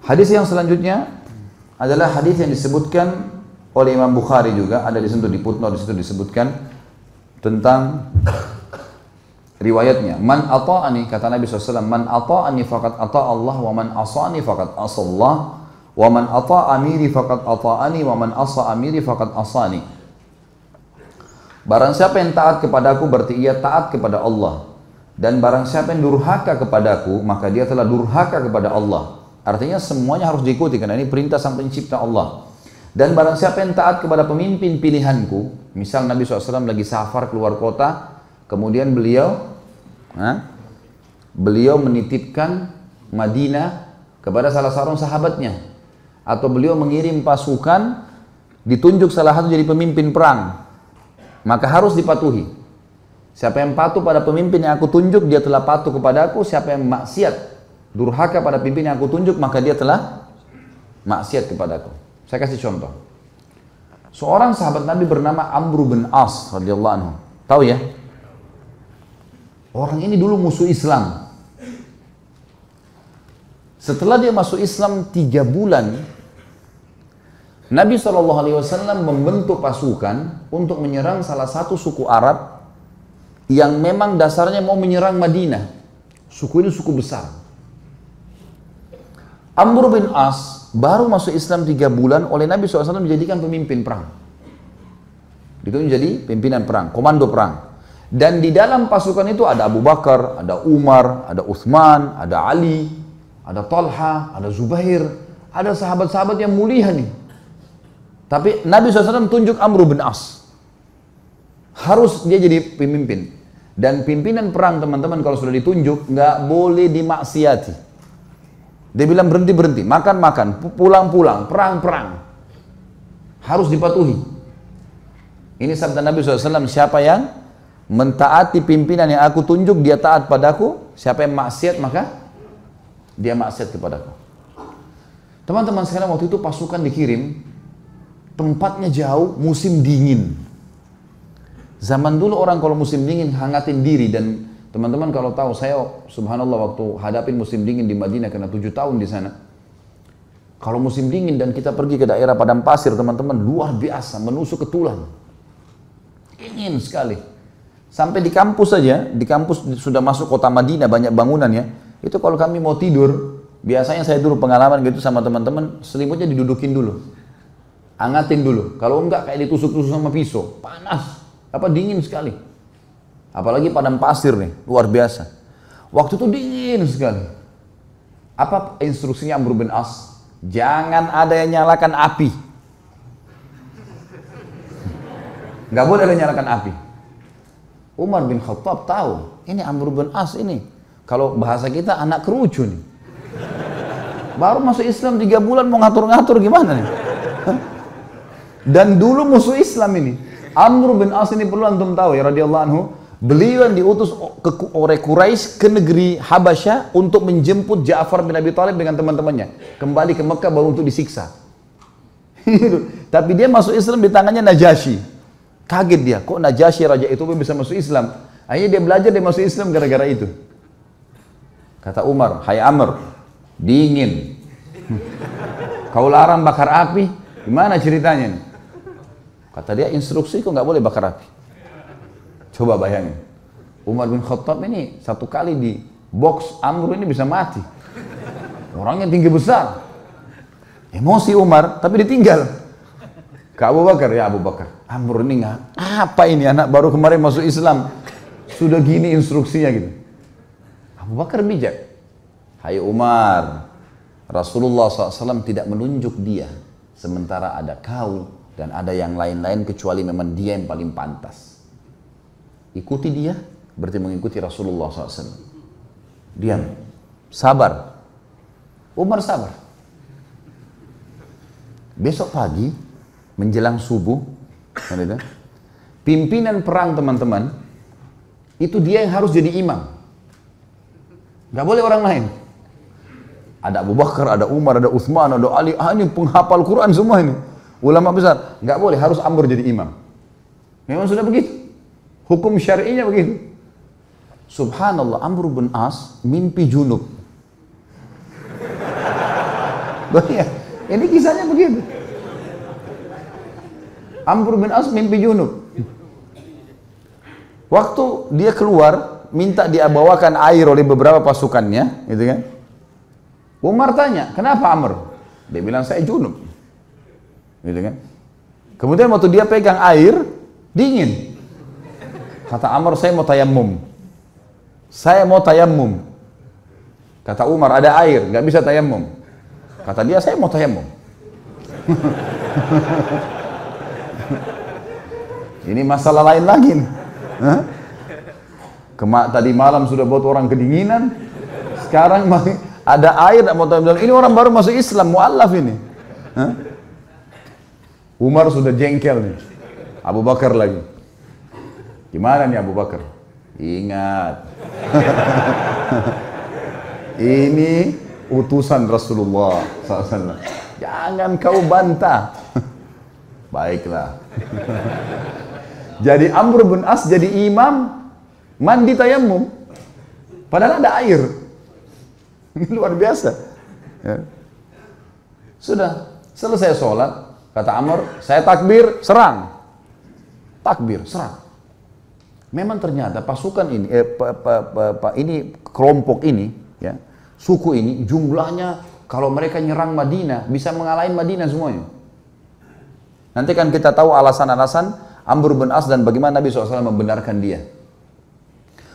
Hadis yang selanjutnya adalah hadis yang disebutkan oleh Imam Bukhari juga, ada di situ di footnote, di situ disebutkan tentang riwayatnya. Man ata'ani, kata Nabi SAW, man ata'ani faqad ata'a Allah, wa man asa'ani faqad asa Allah, wa man ata'a amiri faqad ata'ani, wa man asa amiri faqad asani. Barang siapa yang taat kepadaku berarti ia taat kepada Allah, dan barang siapa yang durhaka kepadaku maka dia telah durhaka kepada Allah. Artinya semuanya harus diikuti karena ini perintah sang pencipta Allah. Dan barang siapa yang taat kepada pemimpin pilihanku, misal Nabi SAW lagi safar keluar kota, kemudian beliau menitipkan Madinah kepada salah seorang sahabatnya, atau beliau mengirim pasukan, ditunjuk salah satu jadi pemimpin perang, maka harus dipatuhi. Siapa yang patuh pada pemimpin yang aku tunjuk, dia telah patuh kepadaku. Siapa yang maksiat, durhaka pada pimpin yang aku tunjuk, maka dia telah maksiat kepadaku. Saya kasih contoh. Seorang sahabat Nabi bernama Amr bin As radhiyallahu anhu. Tahu ya? Orang ini dulu musuh Islam. Setelah dia masuk Islam 3 bulan, Nabi SAW membentuk pasukan untuk menyerang salah satu suku Arab yang memang dasarnya mau menyerang Madinah. Suku ini suku besar. Amr bin As baru masuk Islam 3 bulan, oleh Nabi SAW dijadikan pemimpin perang. Itu menjadi pimpinan perang, komando perang. Dan di dalam pasukan itu ada Abu Bakar, ada Umar, ada Uthman, ada Ali, ada Talha, ada Zubair, ada sahabat-sahabat yang mulia nih. Tapi Nabi SAW tunjuk Amr bin As. Harus dia jadi pemimpin. Dan pimpinan perang teman-teman kalau sudah ditunjuk, nggak boleh dimaksiati. Dia bilang berhenti-berhenti, makan-makan, pulang-pulang, perang-perang. Harus dipatuhi. Ini sabda Nabi SAW, siapa yang mentaati pimpinan yang aku tunjuk, dia taat padaku. Siapa yang maksiat, maka dia maksiat kepadaku. Teman-teman sekalian, waktu itu pasukan dikirim, tempatnya jauh, musim dingin. Zaman dulu orang kalau musim dingin hangatin diri, dan teman-teman kalau tahu, saya subhanallah waktu hadapin musim dingin di Madinah karena 7 tahun di sana. Kalau musim dingin dan kita pergi ke daerah padang pasir, teman-teman, luar biasa, menusuk ke tulang. Dingin sekali. Sampai di kampus saja, di kampus sudah masuk kota Madinah, banyak bangunan ya. Itu kalau kami mau tidur, biasanya saya dulu pengalaman gitu sama teman-teman, selimutnya didudukin dulu. Hangatin dulu. Kalau enggak kayak ditusuk-tusuk sama pisau, panas. Dingin sekali. Apalagi padang pasir nih, luar biasa. Waktu itu dingin sekali. Apa instruksinya Amr bin As? Jangan ada yang nyalakan api. Nggak boleh ada yang nyalakan api. Umar bin Khattab tahu, ini Amr bin As ini, kalau bahasa kita anak kerucu nih. Baru masuk Islam 3 bulan mau ngatur-ngatur gimana nih? Dan dulu musuh Islam ini. Amr bin As ini perlu antum tahu ya radhiyallahu anhu, beliau yang diutus oleh Quraisy ke negeri Habasyah untuk menjemput Ja'far bin Abi Thalib dengan teman-temannya kembali ke Mekah baru untuk disiksa. Tapi dia masuk Islam di tangannya Najasyi. Kaget dia, kok Najasyi raja itu bisa masuk Islam? Akhirnya dia belajar, dia masuk Islam gara-gara itu. Kata Umar, hai Amr, dingin. Kau larang bakar api, gimana ceritanya nih? Kata dia, instruksi kok nggak boleh bakar api. Coba bayangin, Umar bin Khattab ini 1 kali di box Amr ini bisa mati. Orangnya tinggi besar. Emosi Umar, tapi ditinggal. Ke Abu Bakar, ya Abu Bakar, Amr ini nggak, apa ini anak baru kemarin masuk Islam, sudah gini instruksinya gitu. Abu Bakar bijak. Hai Umar, Rasulullah SAW tidak menunjuk dia, sementara ada kau dan ada yang lain-lain kecuali memang dia yang paling pantas. Ikuti dia, berarti mengikuti Rasulullah SAW. Diam, sabar. Umar sabar. Besok pagi, menjelang subuh, pimpinan perang teman-teman, itu dia yang harus jadi imam. Gak boleh orang lain. Ada Abu Bakar, ada Umar, ada Uthman, ada Ali, ini penghafal Quran semua ini. Ulama besar, gak boleh, harus Amr jadi imam. Memang sudah begitu. Hukum syar'inya begitu. Subhanallah, Amr bin As mimpi junub. Ini kisahnya begitu. Amr bin As mimpi junub. Waktu dia keluar, minta dia bawakan air oleh beberapa pasukannya, gitu kan? Umar tanya, kenapa Amr? Dia bilang, saya junub. Gitu kan? Kemudian waktu dia pegang air, dingin. Kata Amr, saya mau tayammum. Saya mau tayammum. Kata Umar, ada air, nggak bisa tayammum. Kata dia, saya mau tayammum. Ini masalah lain lagi. Tadi malam sudah buat orang kedinginan, sekarang ada air, mau tayammum. Ini orang baru masuk Islam, mu'allaf ini. Umar sudah jengkel nih. Abu Bakar lagi. Gimana nih Abu Bakar? Ingat. Ini utusan Rasulullah SAW. Jangan kau bantah. Baiklah. Jadi Amr bin As jadi imam mandi tayammum. Padahal ada air. Ini luar biasa. Ya. Sudah selesai sholat, kata Amr, saya takbir, serang. Takbir, serang. Memang ternyata pasukan ini, kelompok ini, ya, suku ini jumlahnya kalau mereka nyerang Madinah bisa mengalahin Madinah semuanya. Nanti kan kita tahu alasan-alasan Amr bin As dan bagaimana Nabi SAW membenarkan dia.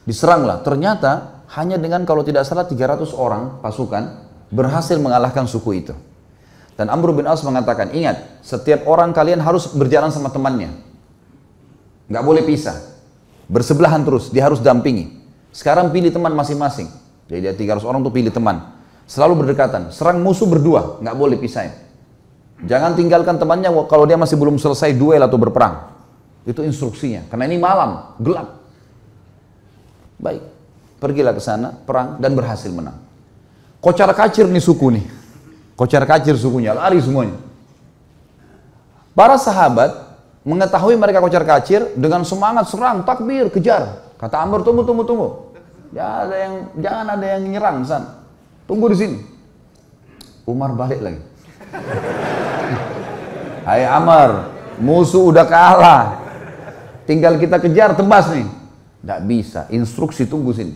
Diseranglah, ternyata hanya dengan kalau tidak salah 300 orang pasukan berhasil mengalahkan suku itu. Dan Amr bin As mengatakan, ingat, setiap orang kalian harus berjalan sama temannya. Nggak boleh pisah. Bersebelahan terus, dia harus dampingi. Sekarang pilih teman masing-masing. Jadi dia 300 orang tuh pilih teman. Selalu berdekatan, serang musuh berdua, nggak boleh pisahin. Jangan tinggalkan temannya kalau dia masih belum selesai duel atau berperang. Itu instruksinya, karena ini malam, gelap. Baik, pergilah ke sana, perang, dan berhasil menang. Kocar kacir nih suku nih. Kocar kacir sukunya, lari semuanya. Para sahabat mengetahui mereka kocar kacir, dengan semangat serang, takbir, kejar. Kata Amr, tunggu. Jangan ada yang nyerang, San. Tunggu di sini. Umar balik lagi. Hai Amr, musuh udah kalah. Tinggal kita kejar, tebas nih. Nggak bisa, instruksi tunggu sini.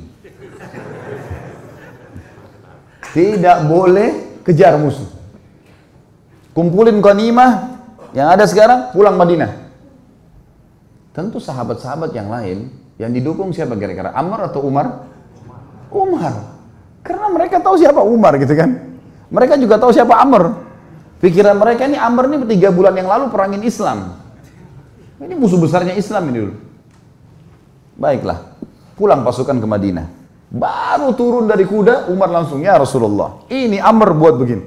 Tidak boleh kejar musuh. Kumpulin ghanimah yang ada sekarang, pulang Madinah. Tentu sahabat-sahabat yang lain yang didukung siapa kira-kira? Amr atau Umar? Umar. Karena mereka tahu siapa Umar gitu kan. Mereka juga tahu siapa Amr. Pikiran mereka ini Amr ini 3 bulan yang lalu perangin Islam. Ini musuh besarnya Islam ini dulu. Baiklah, pulang pasukan ke Madinah. Baru turun dari kuda, Umar langsung, ya Rasulullah, ini Amr buat begini.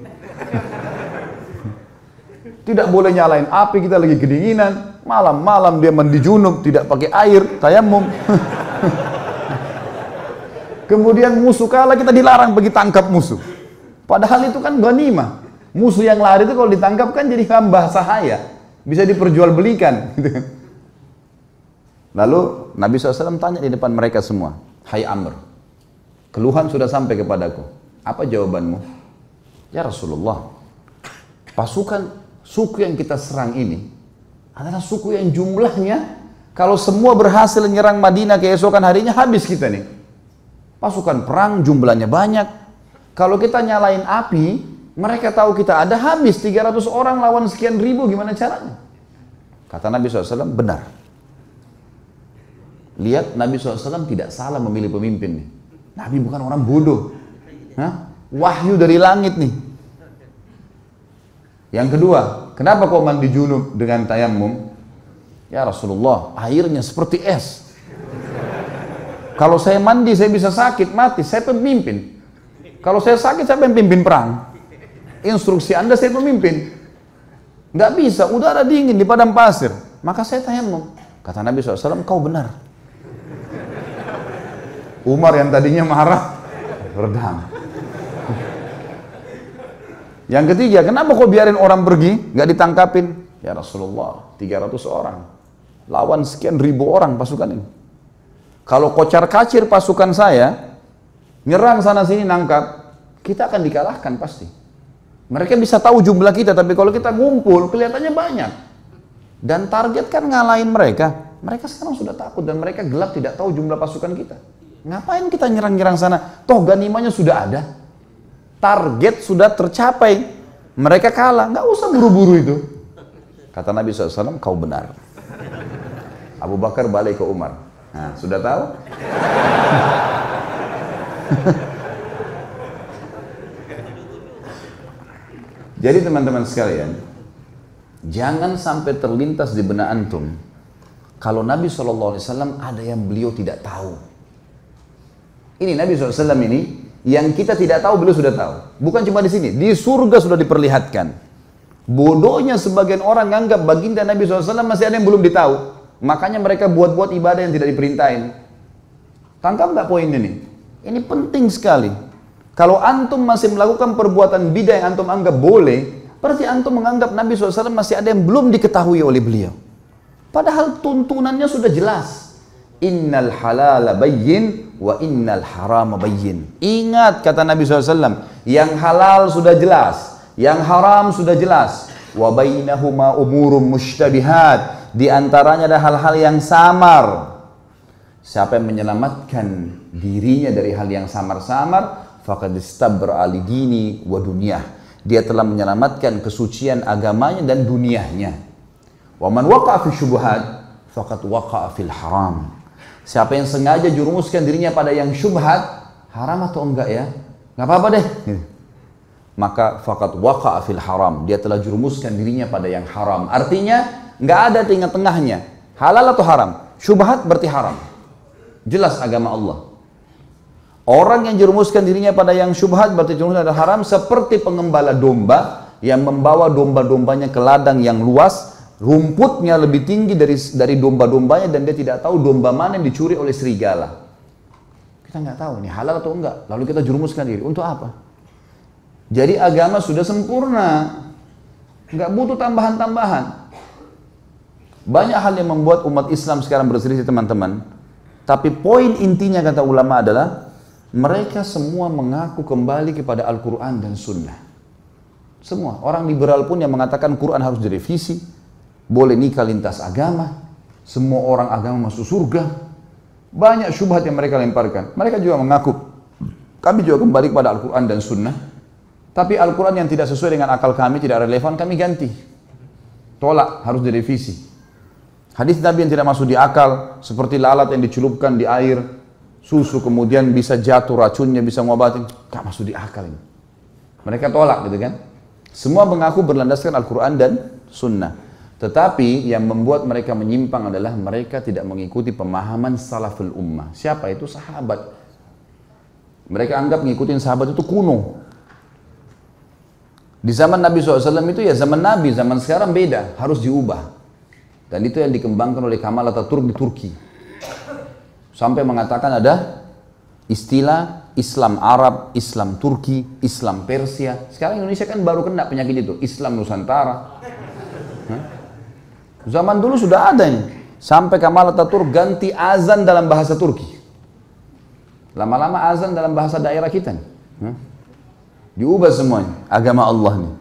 Tidak boleh nyalain api, kita lagi kedinginan. Malam-malam dia mandi junub, tidak pakai air, tayammum. Kemudian musuh kalah, kita dilarang pergi tangkap musuh. Padahal itu kan ghanimah. Musuh yang lari itu kalau ditangkap kan jadi hamba sahaya. Bisa diperjualbelikan. Lalu Nabi SAW tanya di depan mereka semua. Hai Amr, keluhan sudah sampai kepadaku. Apa jawabanmu? Ya Rasulullah, pasukan suku yang kita serang ini adalah suku yang jumlahnya kalau semua berhasil menyerang Madinah keesokan harinya habis kita nih. Pasukan perang jumlahnya banyak. Kalau kita nyalain api, mereka tahu kita ada habis 300 orang lawan sekian ribu, gimana caranya? Kata Nabi SAW, benar. Lihat Nabi SAW tidak salah memilih pemimpin nih. Nabi bukan orang bodoh. Wahyu dari langit nih. Yang kedua, kenapa kau mandi junub dengan tayammum? Ya Rasulullah, airnya seperti es. Kalau saya mandi saya bisa sakit, mati. Saya pemimpin. Kalau saya sakit saya pemimpin perang. Instruksi Anda saya pemimpin. Nggak bisa, udara dingin di padang pasir. Maka saya tayammum. Kata Nabi SAW, kau benar. Umar yang tadinya marah, redam. Yang ketiga, kenapa kau biarin orang pergi, nggak ditangkapin? Ya Rasulullah, 300 orang. lawan sekian ribu orang pasukan ini. Kalau kocar-kacir pasukan saya, nyerang sana sini nangkap, kita akan dikalahkan pasti. Mereka bisa tahu jumlah kita, tapi kalau kita ngumpul kelihatannya banyak. Dan target kan ngalahin mereka. Mereka sekarang sudah takut dan mereka gelap tidak tahu jumlah pasukan kita. Ngapain kita nyerang-nyerang sana? Toh ganimanya sudah ada. Target sudah tercapai. Mereka kalah, nggak usah buru-buru itu. Kata Nabi SAW, kau benar. Abu Bakar balik ke Umar. Nah, sudah tahu? Jadi teman-teman sekalian, jangan sampai terlintas di benak antum kalau Nabi SAW ada yang beliau tidak tahu. Ini Nabi SAW ini yang kita tidak tahu beliau sudah tahu. Bukan cuma di sini, di surga sudah diperlihatkan. Bodohnya sebagian orang menganggap baginda Nabi SAW masih ada yang belum ditahu. Makanya mereka buat-buat ibadah yang tidak diperintahin. Tangkap nggak poin ini? Ini penting sekali. Kalau antum masih melakukan perbuatan bidah yang antum anggap boleh, berarti antum menganggap Nabi SAW masih ada yang belum diketahui oleh beliau. Padahal tuntunannya sudah jelas. Innal halala bayyin wa innal harama bayyin. Ingat kata Nabi SAW, yang halal sudah jelas, yang haram sudah jelas. Wa bainahuma umurum mushtabihat. Di antaranya ada hal-hal yang samar. Siapa yang menyelamatkan dirinya dari hal yang samar-samar, faqad istabra li dini wa dunyah. Dia telah menyelamatkan kesucian agamanya dan dunianya. Wa man waqa'a fi syubhat faqad waqa'a fil haram. Siapa yang sengaja jurumuskan dirinya pada yang syubhat, haram atau enggak ya? Enggak apa-apa deh. Maka faqad waqa'a fil haram. Dia telah jurumuskan dirinya pada yang haram. Artinya nggak ada tengah-tengahnya, halal atau haram. Syubhat berarti haram, jelas agama Allah. Orang yang jerumuskan dirinya pada yang syubhat berarti jerumuskan pada haram, seperti pengembala domba yang membawa domba-dombanya ke ladang yang luas, rumputnya lebih tinggi dari domba-dombanya, dan dia tidak tahu domba mana yang dicuri oleh serigala. Kita nggak tahu ini halal atau enggak, lalu kita jerumuskan diri untuk apa? Jadi agama sudah sempurna, nggak butuh tambahan-tambahan. Banyak hal yang membuat umat Islam sekarang berselisih teman-teman. Tapi poin intinya kata ulama adalah mereka semua mengaku kembali kepada Al-Quran dan Sunnah. Semua. Orang liberal pun yang mengatakan Quran harus direvisi, boleh nikah lintas agama, semua orang agama masuk surga. Banyak syubhat yang mereka lemparkan. Mereka juga mengaku kami juga kembali kepada Al-Quran dan Sunnah. Tapi Al-Quran yang tidak sesuai dengan akal kami, tidak relevan, kami ganti. Tolak, harus direvisi. Hadis Nabi yang tidak masuk di akal, seperti lalat yang dicelupkan di air, susu kemudian bisa jatuh racunnya, bisa ngobatin, gak masuk di akal ini. Mereka tolak gitu kan. Semua mengaku berlandaskan Al-Quran dan Sunnah. Tetapi yang membuat mereka menyimpang adalah mereka tidak mengikuti pemahaman salaful ummah. Siapa itu? Sahabat. Mereka anggap ngikutin sahabat itu kuno. Di zaman Nabi SAW itu ya zaman Nabi, zaman sekarang beda, harus diubah. Dan itu yang dikembangkan oleh Kemal Atatürk di Turki. Sampai mengatakan ada istilah Islam Arab, Islam Turki, Islam Persia. Sekarang Indonesia kan baru kena penyakit itu, Islam Nusantara. Zaman dulu sudah ada ini. Sampai Kemal Atatürk ganti azan dalam bahasa Turki. Lama-lama azan dalam bahasa daerah kita nih. Diubah semuanya, agama Allah nih.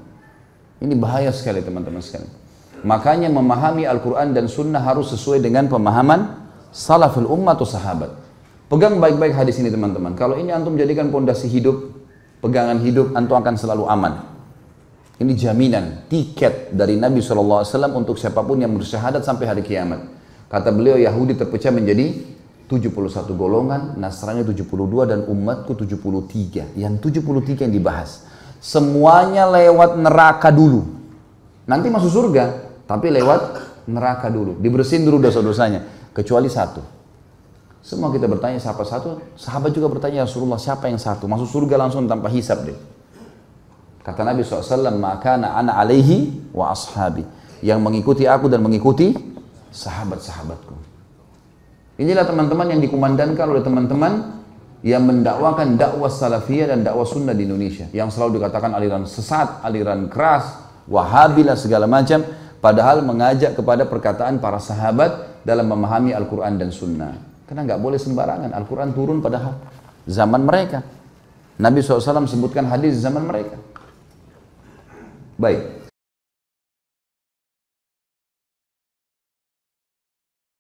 Ini bahaya sekali teman-teman sekalian. Makanya memahami Al-Quran dan Sunnah harus sesuai dengan pemahaman salaful ummah atau sahabat. Pegang baik-baik hadis ini teman-teman. Kalau ini antum jadikan pondasi hidup, pegangan hidup, antum akan selalu aman. Ini jaminan, tiket dari Nabi SAW untuk siapapun yang bersyahadat sampai hari kiamat. Kata beliau, Yahudi terpecah menjadi 71 golongan, Nasrani 72 dan umatku 73. Yang 73 yang dibahas. Semuanya lewat neraka dulu. Nanti masuk surga. Tapi lewat neraka dulu, dibersihin dulu dosa-dosanya, kecuali satu. Semua kita bertanya siapa satu, sahabat juga bertanya, Rasulullah siapa yang satu? Masuk surga langsung tanpa hisab deh. Kata Nabi SAW, maka ana alaihi wa ashabi, yang mengikuti aku dan mengikuti sahabat-sahabatku. Inilah teman-teman yang dikumandangkan oleh teman-teman yang mendakwakan dakwah salafiyah dan dakwah sunnah di Indonesia, yang selalu dikatakan aliran sesat, aliran keras, wahabilah segala macam. Padahal mengajak kepada perkataan para sahabat dalam memahami Al-Quran dan Sunnah. Karena nggak boleh sembarangan, Al-Quran turun pada zaman mereka. Nabi SAW sebutkan hadis zaman mereka. Baik.